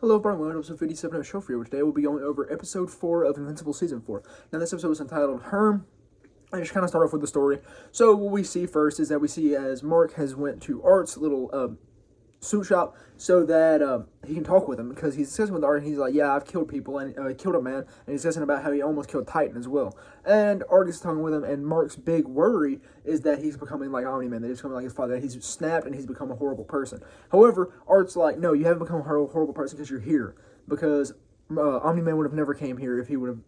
Hello, Brian. Welcome to episode 57 of the show for you. Today we'll be going over episode 4 of Invincible Season 4. Now, this episode was entitled Herm. I just kind of start off with the story. So, what we see first is that we see as Mark has went to Art's little suit shop so that he can talk with him, because he's discussing with Art and he's like, yeah, I've killed people and killed a man, and he's discussing about how he almost killed Titan as well. And Art is talking with him, and Mark's big worry is that he's becoming like Omni-Man, that he's becoming like his father, that he's snapped and he's become a horrible person. However, Art's like, no, you haven't become a horrible person because you're here, because Omni-Man would have never came here if he would have,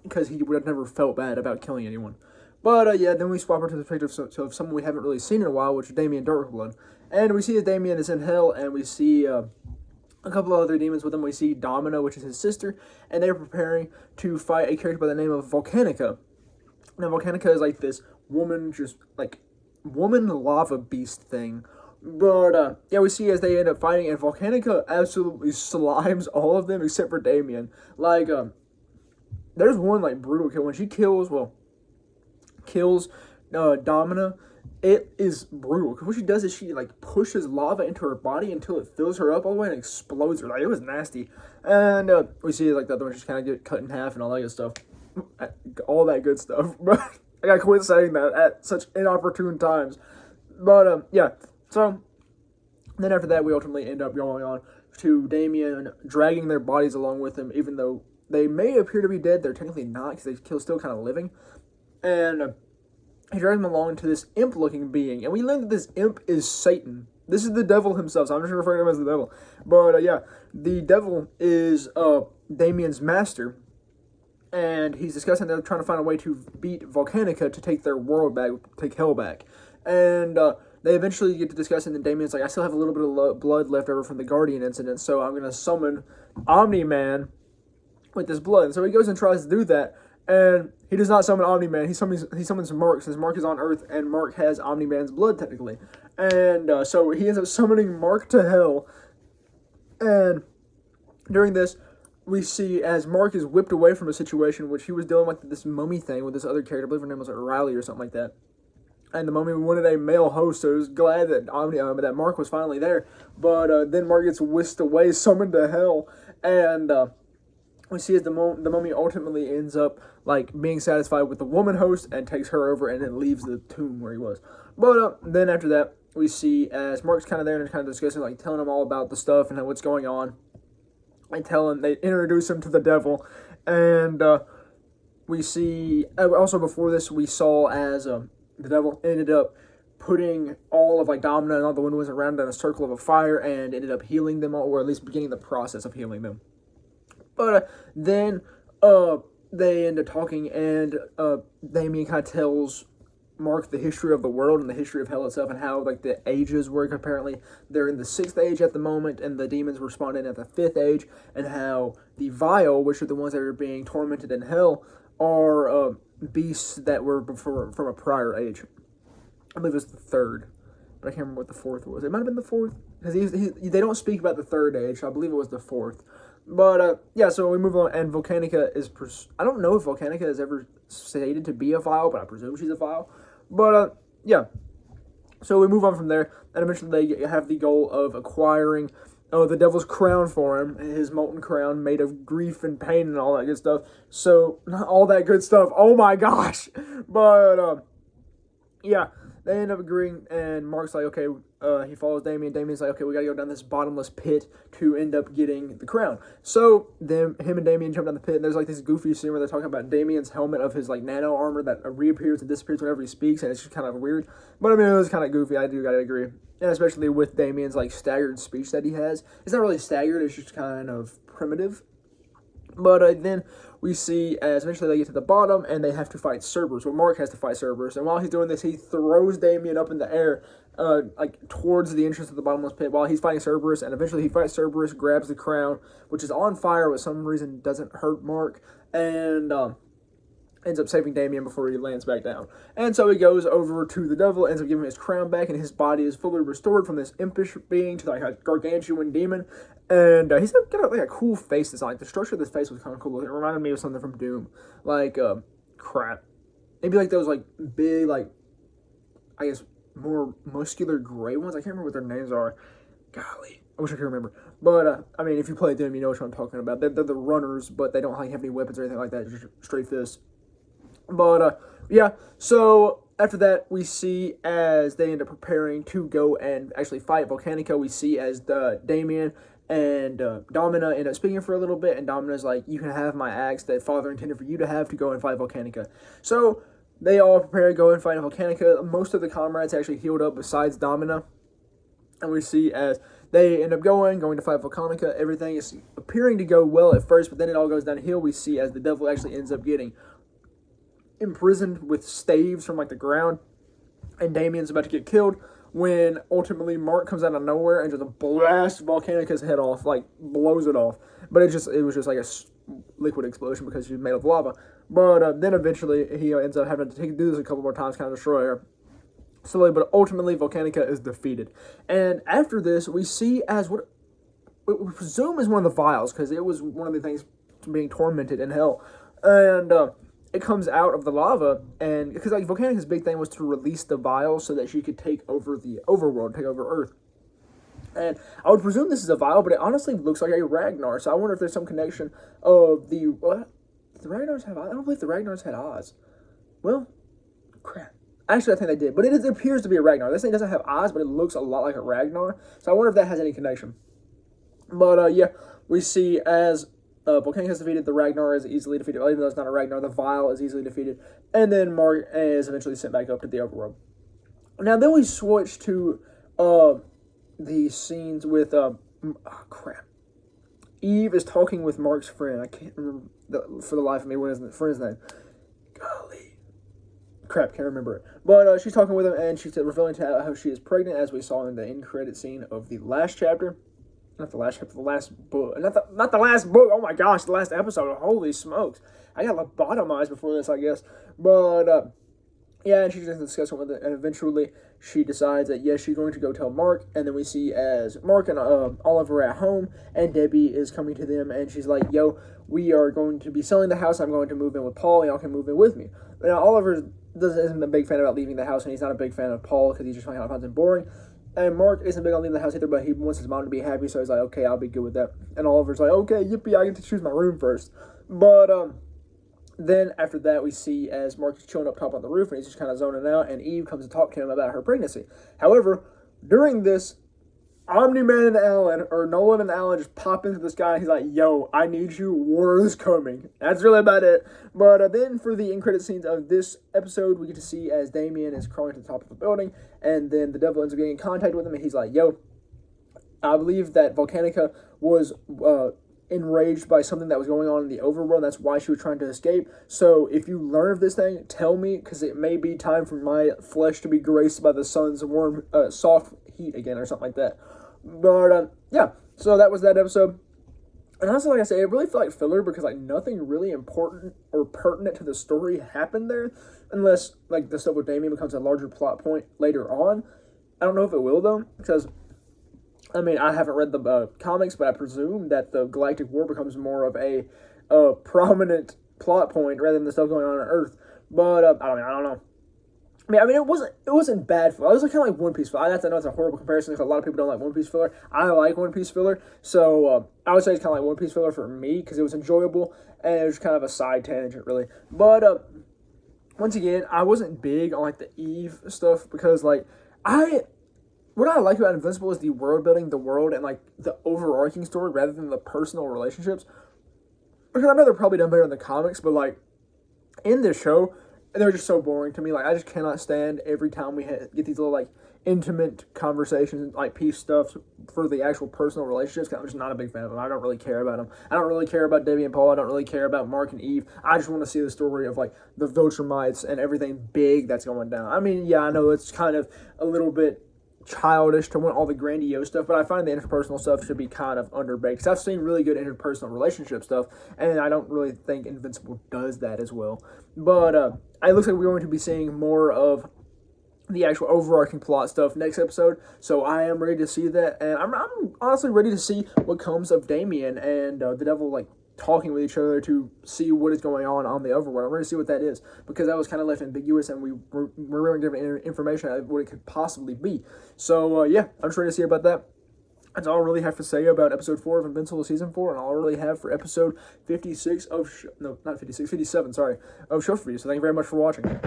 because he would have never felt bad about killing anyone. But yeah, then we swap over to the perspective of someone we haven't really seen in a while, which is Damien Darkblood. And we see that Damien is in hell, and we see a couple of other demons with him. We see Domino, which is his sister, and they're preparing to fight a character by the name of Volcanica. Now, Volcanica is like this woman, just like woman lava beast thing. But yeah, we see as they end up fighting, and Volcanica absolutely slimes all of them except for Damien. Like, there's one like brutal kill when she kills Domina. It is brutal, because what she does is she like pushes lava into her body until it fills her up all the way and explodes her. Like, it was nasty. And we see like the other one just kind of get cut in half and all that good stuff, all that good stuff. But I gotta quit saying that at such inopportune times. But yeah, so then after that we ultimately end up going on to Damien dragging their bodies along with him, even though they may appear to be dead. They're technically not, because they're still kind of living. And he drags them along to this imp-looking being, and we learn that this imp is Satan. This is the devil himself, so I'm just referring to him as the devil. But yeah, the devil is Damien's master, and he's discussing they're trying to find a way to beat Volcanica to take their world back, take hell back. And they eventually get to discussing, and Damien's like, I still have a little bit of blood left over from the Guardian incident, so I'm going to summon Omni-Man with this blood. And so he goes and tries to do that, and he does not summon Omni-Man. He summons Mark, since Mark is on Earth, and Mark has Omni-Man's blood, technically. And so he ends up summoning Mark to hell. And during this, we see as Mark is whipped away from a situation which he was dealing with this mummy thing with this other character. I believe her name was like Riley or something like that. And the mummy wanted a male host, so he was glad that that Mark was finally there. But then Mark gets whisked away, summoned to hell, and we see as the mummy ultimately ends up like being satisfied with the woman host and takes her over and then leaves the tomb where he was. But then after that, we see as Mark's kind of there and kind of discussing, like telling him all about the stuff and what's going on. They introduce him to the devil, and we see also before this we saw as the devil ended up putting all of like Domina and all the windows around in a circle of a fire and ended up healing them all, or at least beginning the process of healing them. But then they end up talking, and Damien kind of tells Mark the history of the world and the history of hell itself, and how like the ages work. Apparently they're in the 6th age at the moment, and the demons were spawned in at the 5th age, and how the vile, which are the ones that are being tormented in hell, are beasts that were from a prior age. I believe it was the 3rd, but I can't remember what the 4th was. It might have been the 4th, because they don't speak about the 3rd age, so I believe it was the 4th. But yeah, so we move on, and Volcanica is I don't know if Volcanica is ever stated to be a vile, but I presume she's a vile. But yeah, so we move on from there, and eventually they have the goal of acquiring the devil's crown for him, his molten crown made of grief and pain and all that good stuff. So, not all that good stuff, oh my gosh! But yeah, they end up agreeing, and Mark's like, okay, he follows Damien. Damien's like, okay, we gotta go down this bottomless pit to end up getting the crown. So, him and Damien jump down the pit, and there's like this goofy scene where they're talking about Damien's helmet of his like nano armor that reappears and disappears whenever he speaks, and it's just kind of weird. But I mean, it was kind of goofy, I do gotta agree. And especially with Damien's like staggered speech that he has. It's not really staggered, it's just kind of primitive. But then we see as eventually they get to the bottom and they have to fight Cerberus. Well, Mark has to fight Cerberus. And while he's doing this, he throws Damien up in the air, like towards the entrance of the bottomless pit while he's fighting Cerberus. And eventually he fights Cerberus, grabs the crown, which is on fire, but for some reason doesn't hurt Mark. And ends up saving Damien before he lands back down. And so he goes over to the devil, ends up giving him his crown back, and his body is fully restored from this impish being to like a gargantuan demon. And he's got like a cool face design. Like, the structure of this face was kind of cool. It reminded me of something from Doom. Like, crap. Maybe like those like big, like, more muscular gray ones. I can't remember what their names are. Golly. I wish I could remember. But, I mean, if you play them, you know what I'm talking about. They're the runners, but they don't have any weapons or anything like that, just straight fists. But, yeah, so after that, we see as they end up preparing to go and actually fight Volcanica, we see as Damien and Domina end up speaking for a little bit, and Domina's like, you can have my axe that father intended for you to have to go and fight Volcanica. So they all prepare to go and fight Volcanica. Most of the comrades actually healed up besides Domina, and we see as they end up going to fight Volcanica. Everything is appearing to go well at first, but then it all goes downhill. We see as the devil actually ends up getting imprisoned with staves from like the ground, and Damien's about to get killed when ultimately Mark comes out of nowhere and just blasts Volcanica's head off, like blows it off. But it was just like a liquid explosion because she's made of lava. But then eventually he ends up having to do this a couple more times, kind of destroy her slowly. But ultimately Volcanica is defeated. And after this, we see as what we presume is one of the vials, because it was one of the things being tormented in hell, and it comes out of the lava, and because like Volcanica's big thing was to release the vial so that she could take over the overworld, take over Earth. And I would presume this is a vial, but it honestly looks like a Ragnar. So I wonder if there's some connection of the what? The Ragnars have Oz? I don't believe the Ragnars had Oz. Well, crap. Actually, I think they did, but it appears to be a Ragnar. This thing doesn't have eyes, but it looks a lot like a Ragnar. So I wonder if that has any connection. But yeah, we see as Volcanica is defeated, the Ragnar is easily defeated. Even though it's not a Ragnar, the Vial is easily defeated. And then Mark is eventually sent back up to the overworld. Now, then we switch to the scenes with, crap. Eve is talking with Mark's friend. I can't remember for the life of me what is the friend's name. Golly. Crap, can't remember it. But she's talking with him, and she's revealing to how she is pregnant, as we saw in the end credit scene of the last chapter. Not the last chapter, the last book. Not the last book. Oh my gosh, the last episode. Holy smokes. I got lobotomized before this, I guess. But, yeah, and she's just discussing with it, and eventually she decides that, yes, she's going to go tell Mark, and then we see as Mark and Oliver are at home, and Debbie is coming to them, and she's like, yo, we are going to be selling the house. I'm going to move in with Paul. Y'all can move in with me. Now, Oliver isn't a big fan about leaving the house, and he's not a big fan of Paul because he's just finds it boring. And Mark isn't big on leaving the house either, but he wants his mom to be happy, so he's like, okay, I'll be good with that. And Oliver's like, okay, yippee, I get to choose my room first. But then after that, we see as Mark is chilling up top on the roof, and he's just kind of zoning out, and Eve comes to talk to him about her pregnancy. However, during this, Omni-Man and Alan, or Nolan and Alan, just pop into the sky, and he's like, yo, I need you, war is coming. That's really about it. But then for the end credit scenes of this episode, we get to see as Damien is crawling to the top of the building, and then the devil ends up getting in contact with him, and he's like, yo, I believe that Volcanica was enraged by something that was going on in the overworld. That's why she was trying to escape. So if you learn of this thing, tell me, because it may be time for my flesh to be graced by the sun's warm, soft heat again, or something like that. But yeah, so that was that episode. And honestly, like I said, it really felt like filler because like nothing really important or pertinent to the story happened there, unless like the stuff with Damien becomes a larger plot point later on. I don't know if it will though, because I mean, I haven't read the comics, but I presume that the Galactic War becomes more of a prominent plot point rather than the stuff going on Earth. But I don't know. I mean, it wasn't bad filler. It was like, kind of like One Piece filler. I know it's a horrible comparison because a lot of people don't like One Piece filler. I like One Piece filler, so I would say it's kind of like One Piece filler for me because it was enjoyable and it was kind of a side tangent, really. But once again, I wasn't big on like the Eve stuff because like what I like about Invincible is the world building, the world, and like the overarching story rather than the personal relationships. Because I know they're probably done better in the comics, but like in this show, they're just so boring to me. Like I just cannot stand every time we get these little like intimate conversations, like peace stuff for the actual personal relationships. I'm just not a big fan of them. I don't really care about them. I don't really care about Debbie and Paul. I don't really care about Mark and Eve. I just want to see the story of like the Viltrumites and everything big that's going down. I mean, yeah, I know it's kind of a little bit childish to want all the grandiose stuff, but I find the interpersonal stuff should be kind of underbaked. Because I've seen really good interpersonal relationship stuff, and I don't really think Invincible does that as well. But it looks like we're going to be seeing more of the actual overarching plot stuff next episode, so I am ready to see that, and I'm honestly ready to see what comes of Damien and the devil like talking with each other to see what is going on the overworld. I'm ready to see what that is, because that was kind of left ambiguous, and we weren't given information on what it could possibly be. So, yeah, I'm just ready to see about that. That's all I really have to say about episode 4 of Invincible season 4, and all I really have for episode 56 of no, not 56, 57, sorry, of Show For You. So thank you very much for watching.